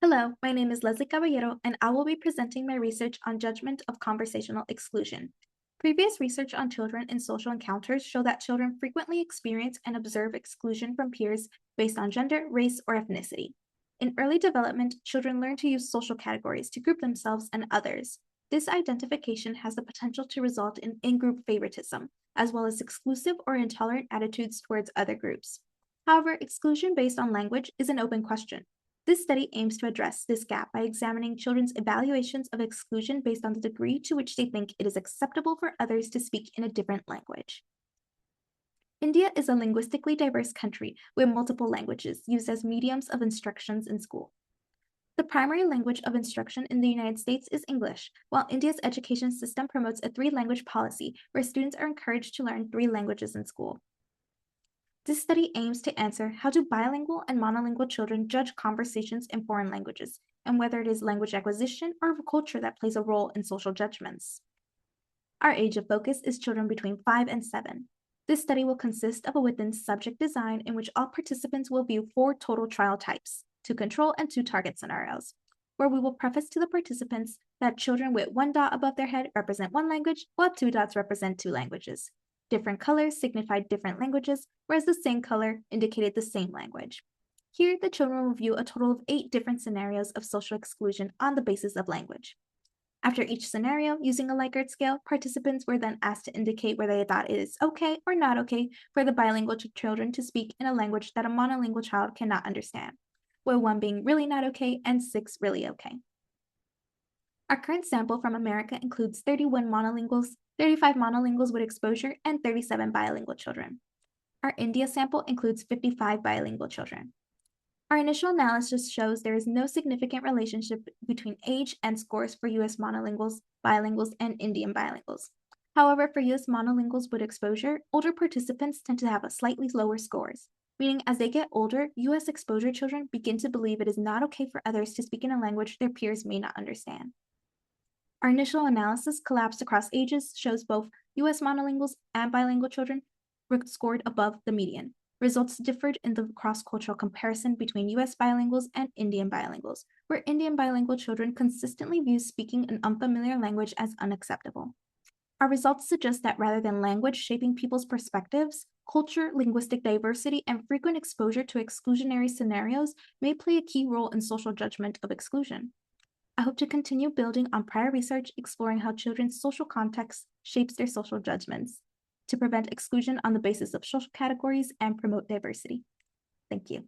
Hello, my name is Leslie Caballero, and I will be presenting my research on judgment of conversational exclusion. Previous research on children in social encounters show that children frequently experience and observe exclusion from peers based on gender, race, or ethnicity. In early development, children learn to use social categories to group themselves and others. This identification has the potential to result in in-group favoritism, as well as exclusive or intolerant attitudes towards other groups. However, exclusion based on language is an open question. This study aims to address this gap by examining children's evaluations of exclusion based on the degree to which they think it is acceptable for others to speak in a different language. India is a linguistically diverse country with multiple languages used as mediums of instructions in school. The primary language of instruction in the United States is English, while India's education system promotes a three-language policy where students are encouraged to learn three languages in school. This study aims to answer how do bilingual and monolingual children judge conversations in foreign languages, and whether it is language acquisition or culture that plays a role in social judgments. Our age of focus is children between 5 and 7. This study will consist of a within subject design in which all participants will view 4 total trial types, 2 control and 2 target scenarios, where we will preface to the participants that children with 1 dot above their head represent 1 language, while 2 dots represent 2 languages. Different colors signified different languages, whereas the same color indicated the same language. Here, the children will view a total of 8 different scenarios of social exclusion on the basis of language. After each scenario, using a Likert scale, participants were then asked to indicate whether they thought it is okay or not okay for the bilingual children to speak in a language that a monolingual child cannot understand, with 1 being really not okay and 6 really okay. Our current sample from America includes 31 monolinguals, 35 monolinguals with exposure, and 37 bilingual children. Our India sample includes 55 bilingual children. Our initial analysis shows there is no significant relationship between age and scores for US monolinguals, bilinguals, and Indian bilinguals. However, for US monolinguals with exposure, older participants tend to have a slightly lower scores, meaning as they get older, US exposure children begin to believe it is not okay for others to speak in a language their peers may not understand. Our initial analysis collapsed across ages shows both US monolinguals and bilingual children were scored above the median. Results differed in the cross-cultural comparison between US bilinguals and Indian bilinguals, where Indian bilingual children consistently view speaking an unfamiliar language as unacceptable. Our results suggest that rather than language shaping people's perspectives, culture, linguistic diversity, and frequent exposure to exclusionary scenarios may play a key role in social judgment of exclusion. I hope to continue building on prior research exploring how children's social context shapes their social judgments to prevent exclusion on the basis of social categories and promote diversity. Thank you.